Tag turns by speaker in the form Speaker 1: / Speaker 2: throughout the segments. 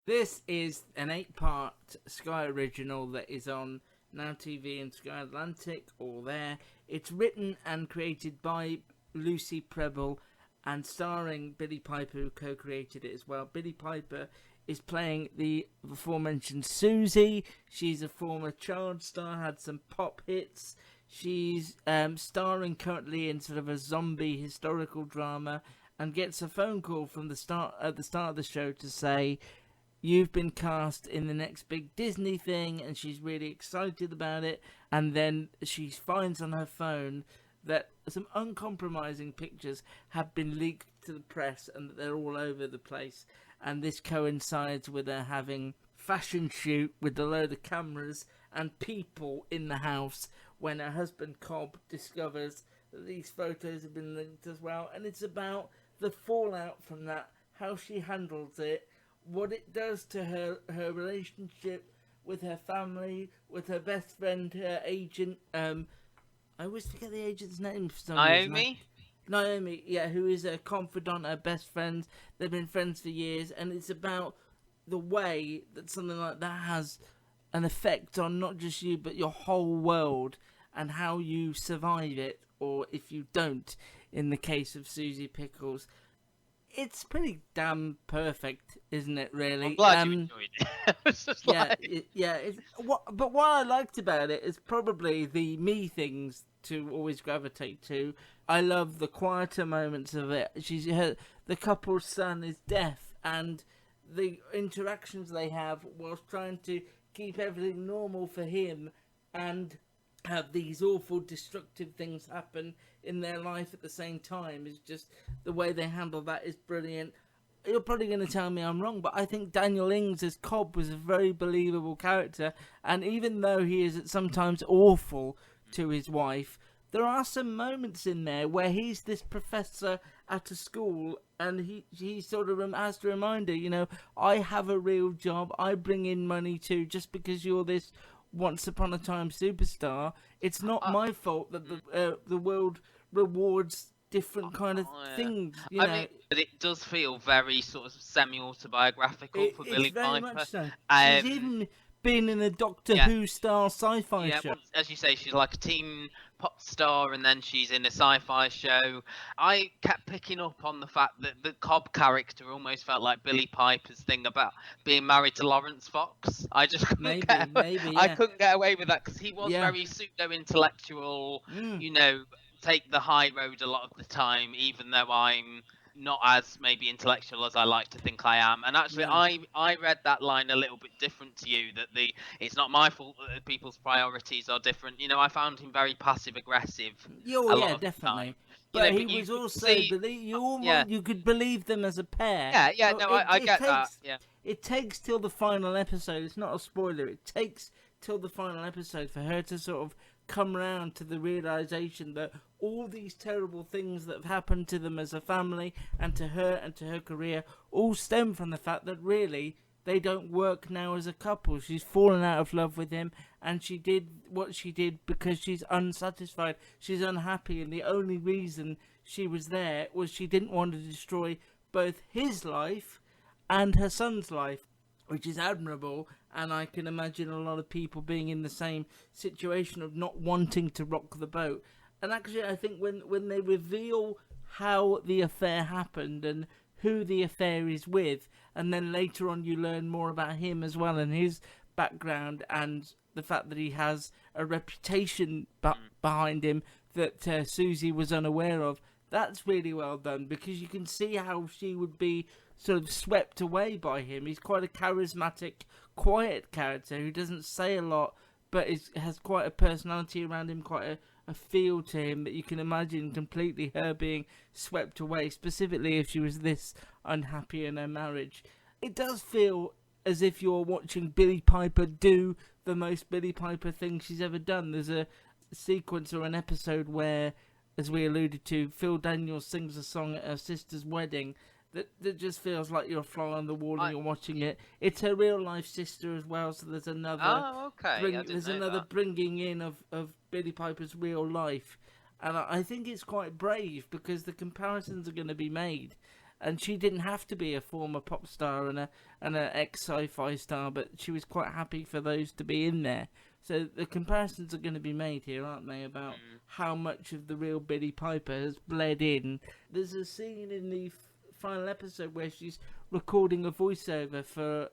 Speaker 1: This is an 8-part Sky original that is on Now TV and Sky Atlantic, all there. It's written and created by Lucy Prebble and starring Billie Piper, who co-created it as well. Billie Piper is playing the aforementioned Suzie. She's a former child star, had some pop hits. She's starring currently in sort of a zombie historical drama, and gets a phone call from the start of the show to say, you've been cast in the next big Disney thing, and she's really excited about it. And then she finds on her phone that some uncompromising pictures have been leaked to the press and that they're all over the place. And this coincides with her having fashion shoot with a load of cameras and people in the house when her husband Cobb discovers that these photos have been linked as well. And it's about the fallout from that, how she handles it, what it does to her relationship with her family, with her best friend, her agent. I always forget the agent's name for some reason. Naomi, yeah, who is a confidant, her best friend. They've been friends for years, and it's about the way that something like that has an effect on not just you, but your whole world, and how you survive it, or if you don't, in the case of Suzie Pickles. It's pretty damn perfect, isn't it, really?
Speaker 2: I'm glad you enjoyed it. It's just
Speaker 1: But what I liked about it is probably the me things to always gravitate to. I love the quieter moments of it. The couple's son is deaf, and the interactions they have whilst trying to keep everything normal for him, and have these awful destructive things happen in their life at the same time, is just the way they handle that is brilliant. You're probably going to tell me I'm wrong, but I think Daniel Ings as Cobb was a very believable character, and even though he is sometimes awful to his wife, there are some moments in there where he's this professor at a school, and he sort of has to remind her, I have a real job, I bring in money too, just because you're this once upon a time superstar, it's not my fault that the world rewards different kind of things. I mean,
Speaker 2: but it does feel very sort of semi-autobiographical for Billie Piper.
Speaker 1: Very much so. She's even been in a Doctor Who style sci-fi show.
Speaker 2: Well, as you say, she's like a teen pop star, and then she's in a sci-fi show. I kept picking up on the fact that the Cobb character almost felt like Billie Piper's thing about being married to Lawrence Fox. I just couldn't I couldn't get away with that, because he was very pseudo-intellectual, take the high road a lot of the time, even though I'm not as maybe intellectual as I like to think I am. And actually, I read that line a little bit different to you, that it's not my fault that people's priorities are different. I found him very passive aggressive.
Speaker 1: Yeah, definitely. But he was also you could believe them as a pair.
Speaker 2: I get that. Yeah,
Speaker 1: it takes till the final episode. It's not a spoiler. It takes till the final episode for her to sort of come round to the realization that all these terrible things that have happened to them as a family and to her career all stem from the fact that really they don't work now as a couple. She's fallen out of love with him, and she did what she did because she's unsatisfied, she's unhappy, and the only reason she was there was she didn't want to destroy both his life and her son's life, which is admirable. And I can imagine a lot of people being in the same situation of not wanting to rock the boat. And actually, I think when they reveal how the affair happened and who the affair is with, and then later on you learn more about him as well and his background and the fact that he has a reputation behind him that Suzie was unaware of, that's really well done, because you can see how she would be sort of swept away by him. He's quite a charismatic, quiet character who doesn't say a lot, but has quite a personality around him, quite a feel to him that you can imagine completely her being swept away, specifically if she was this unhappy in her marriage. It does feel as if you're watching Billie Piper do the most Billie Piper thing she's ever done. There's a sequence or an episode where, as we alluded to, Phil Daniels sings a song at her sister's wedding that just feels like you're a fly on the wall and you're watching it. It's her real life sister as well, so there's another bringing in of Billie Piper's real life. And I think it's quite brave, because the comparisons are going to be made. and she didn't have to be a former pop star and an ex sci-fi star, but she was quite happy for those to be in there. So the comparisons are going to be made here, aren't they, about how much of the real Billie Piper has bled in. There's a scene in the final episode where she's recording a voiceover for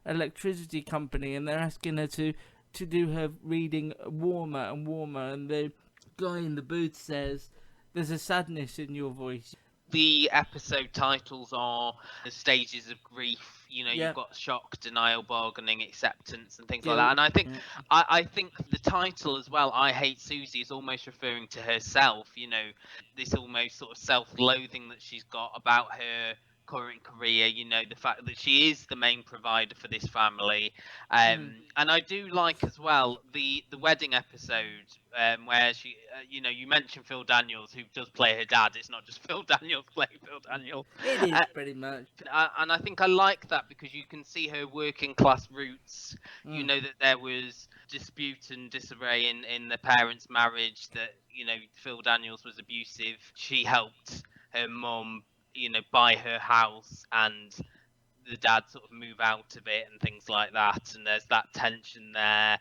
Speaker 1: electricity company, and they're asking her to do her reading warmer and warmer, and the guy in the booth says, "There's a sadness in your voice."
Speaker 2: The episode titles are the stages of grief. You know, you've got shock, denial, bargaining, acceptance, and things like that. And I think, I think the title as well, "I Hate Suzie," is almost referring to herself. You know, this almost sort of self-loathing that she's got about her current career. You know, the fact that she is the main provider for this family. And I do like as well the wedding episode, where she, you know, you mentioned Phil Daniels, who does play her dad. It's not just Phil Daniels playing Phil Daniels.
Speaker 1: It is pretty much.
Speaker 2: And I think I like that because you can see her working class roots. You know that there was dispute and disarray in the parents' marriage. That, you know, Phil Daniels was abusive. She helped her mum, you know, buy her house, and the dad sort of move out of it and things like that, and there's that tension there.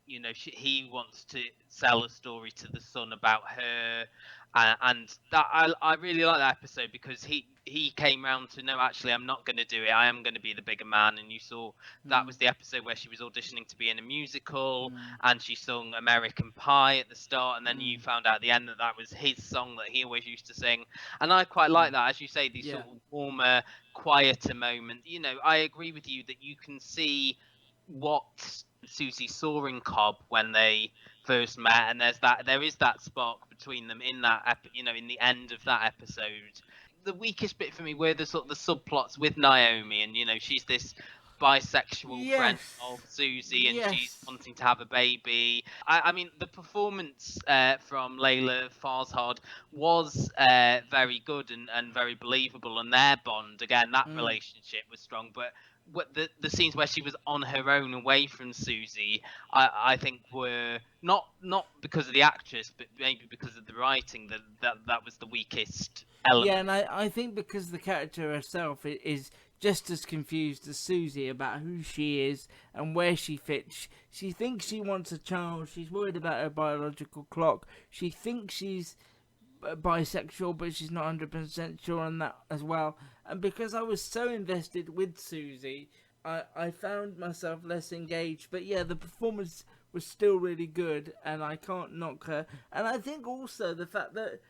Speaker 2: You know, he wants to sell a story to the son about her, and that I really like that episode because he came round to, no, actually I'm not going to do it, I am going to be the bigger man. And you saw that was the episode where she was auditioning to be in a musical, and she sung American Pie at the start, and then you found out at the end that that was his song that he always used to sing. And I quite like that, as you say, these sort of warmer, quieter moment. You know, I agree with you that you can see what Susie saw in Cobb when they first met, and there is that spark between them in that you know, in the end of that episode. The weakest bit for me were the sort of the subplots with Naomi, and, you know, she's this bisexual friend of Susie, and she's wanting to have a baby. I mean, the performance from Layla Farzad was very good and very believable, and their bond, again, that relationship was strong. But what the scenes where she was on her own away from Susie, I think were not because of the actress, but maybe because of the writing, that was the weakest element.
Speaker 1: Yeah, and I think because the character herself is just as confused as Susie about who she is and where she fits. She thinks she wants a child. She's worried about her biological clock. She thinks she's bisexual, but she's not 100% sure on that as well. And because I was so invested with Susie, I found myself less engaged. But yeah, the performance was still really good, and I can't knock her. And I think also the fact that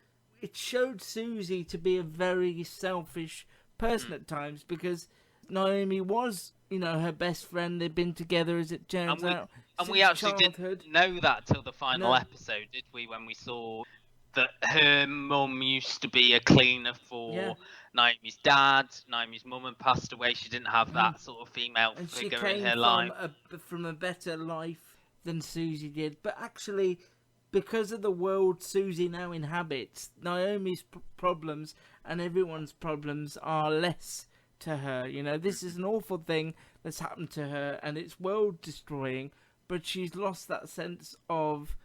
Speaker 1: it showed Susie to be a very selfish person at times, because Naomi was, you know, her best friend. They've been together, as it turns out,
Speaker 2: and we actually didn't know that till the final episode, did we? When we saw that her mum used to be a cleaner for Naomi's dad. Naomi's mum had passed away. She didn't have that sort of female figure in her life.
Speaker 1: From a better life than Susie did. But actually, because of the world Susie now inhabits, Naomi's problems and everyone's problems are less to her. You know, this is an awful thing that's happened to her, and it's world destroying, but she's lost that sense of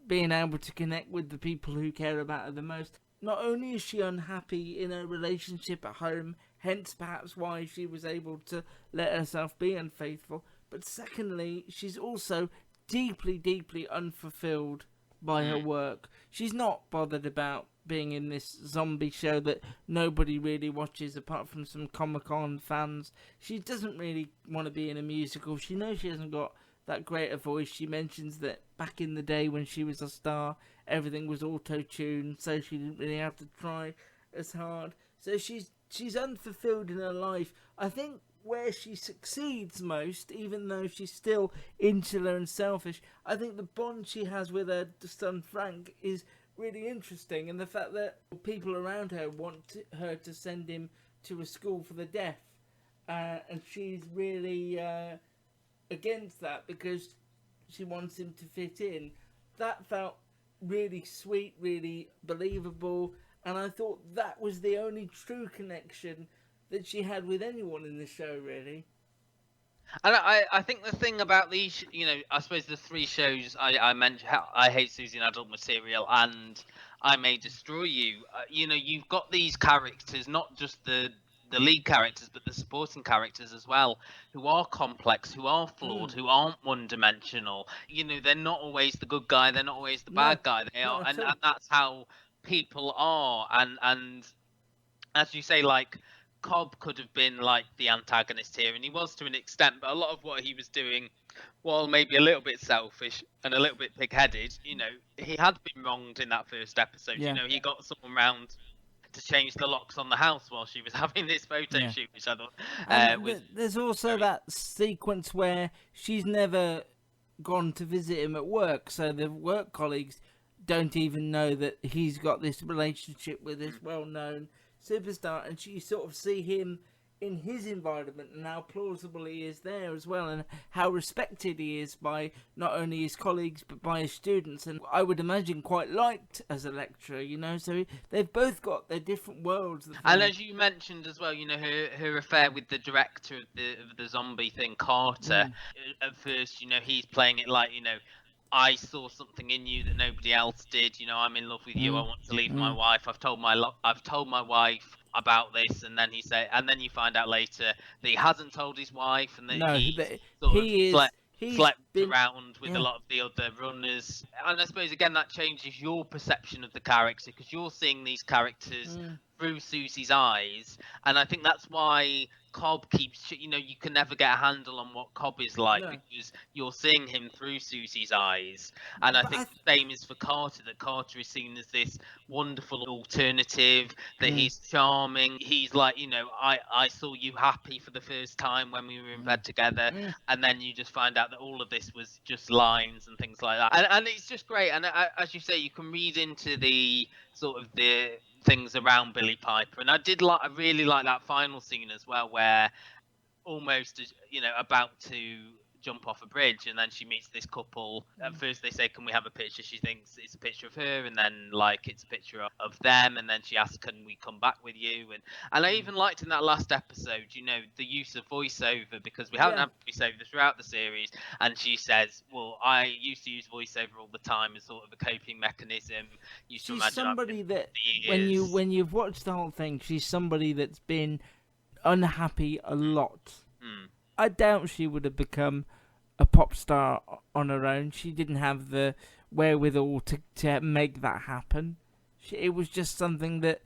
Speaker 1: being able to connect with the people who care about her the most. Not only is she unhappy in her relationship at home, hence perhaps why she was able to let herself be unfaithful, but secondly, she's also deeply, deeply unfulfilled by her work. She's not bothered about being in this zombie show that nobody really watches apart from some Comic-Con fans. She doesn't really want to be in a musical. She knows she hasn't got that great a voice. She mentions that back in the day when she was a star, everything was auto-tuned, so she didn't really have to try as hard. So she's unfulfilled in her life. I think where she succeeds most, even though she's still insular and selfish, I think the bond she has with her son Frank is really interesting, and the fact that people around her want her to send him to a school for the deaf, and she's really against that because she wants him to fit in. That felt really sweet, really believable, and I thought that was the only true connection that she had with anyone in the show, really.
Speaker 2: And I think the thing about these, you know, I suppose the three shows I mentioned, I Hate Suzie and Adult Material, and I May Destroy You. You've got these characters, not just the lead characters, but the supporting characters as well, who are complex, who are flawed, who aren't one-dimensional. They're not always the good guy, they're not always the
Speaker 1: No,
Speaker 2: bad guy. They are,
Speaker 1: not at
Speaker 2: and
Speaker 1: all.
Speaker 2: that's how people are. And as you say, like Cobb could have been like the antagonist here, and he was to an extent, but a lot of what he was doing, while maybe a little bit selfish and a little bit pig-headed, he had been wronged in that first episode.
Speaker 1: Yeah.
Speaker 2: He got someone round to change the locks on the house while she was having this photo
Speaker 1: Yeah.
Speaker 2: shoot, which I thought
Speaker 1: And
Speaker 2: was
Speaker 1: there's also
Speaker 2: very...
Speaker 1: that sequence where she's never gone to visit him at work, so the work colleagues don't even know that he's got this relationship with this well-known superstar, and you sort of see him in his environment and how plausible he is there as well, and how respected he is by not only his colleagues but by his students, and I would imagine quite liked as a lecturer, so they've both got their different worlds.
Speaker 2: And as you mentioned as well, her affair with the director of the zombie thing, Carter. At first, he's playing it like, I saw something in you that nobody else did. I'm in love with you. I want to leave my wife. I've told my wife about this, and then and you find out later that he hasn't told his wife, and that he slept around with a lot of the other runners. And I suppose again that changes your perception of the character, because you're seeing these characters through Susie's eyes, and I think that's why Cobb keeps, you can never get a handle on what Cobb is like, because you're seeing him through Susie's eyes. And I think the same is for Carter, that Carter is seen as this wonderful alternative, that he's charming. He's like, I saw you happy for the first time when we were in bed together, and then you just find out that all of this was just lines and things like that. And it's just great. And as you say, you can read into the sort of the things around Billie Piper, and I really like that final scene as well, where almost about to jump off a bridge, and then she meets this couple. At first they say, can we have a picture? She thinks it's a picture of her, and then it's a picture of them, and then she asks, can we come back with you? And I even liked in that last episode, the use of voiceover, because we haven't had voiceover throughout the series, and she says, well, I used to use voiceover all the time as sort of a coping mechanism.
Speaker 1: She's somebody that when you've watched the whole thing, she's somebody that's been unhappy a lot. I doubt she would have become a pop star on her own. She didn't have the wherewithal to make that happen. It was just something that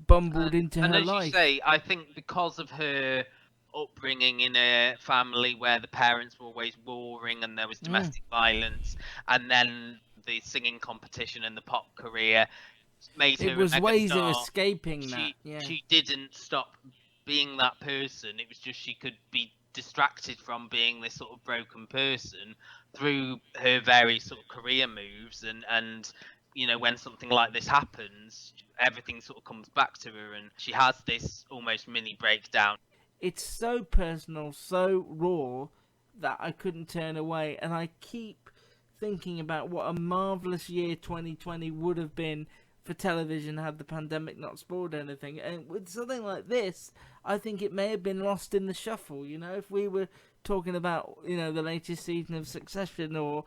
Speaker 1: bumbled into her life. And as
Speaker 2: you say, I think because of her upbringing in a family where the parents were always warring and there was domestic violence, and then the singing competition and the pop career made her a mega
Speaker 1: ways
Speaker 2: star.
Speaker 1: of escaping that.
Speaker 2: She didn't stop being that person. It was just she could be distracted from being this sort of broken person through her various sort of career moves, and when something like this happens, everything sort of comes back to her, and she has this almost mini breakdown.
Speaker 1: It's so personal, so raw, that I couldn't turn away, and I keep thinking about what a marvellous year 2020 would have been for television had the pandemic not spoiled anything. And with something like this, I think it may have been lost in the shuffle. If we were talking about the latest season of Succession or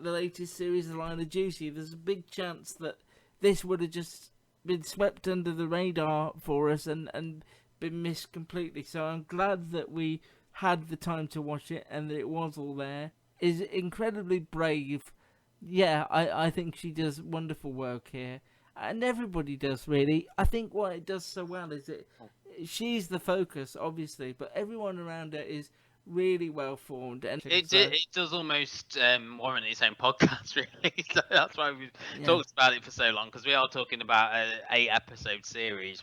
Speaker 1: the latest series of Line of Duty, there's a big chance that this would have just been swept under the radar for us and been missed completely. So I'm glad that we had the time to watch it and that it was all there. Is incredibly brave. Yeah, I think she does wonderful work here. And everybody does, really. I think what it does so well is she's the focus, obviously, but everyone around her is really well formed. And
Speaker 2: it does almost warrant its own podcast, really. So that's why we've talked about it for so long, because we are talking about an 8-episode series.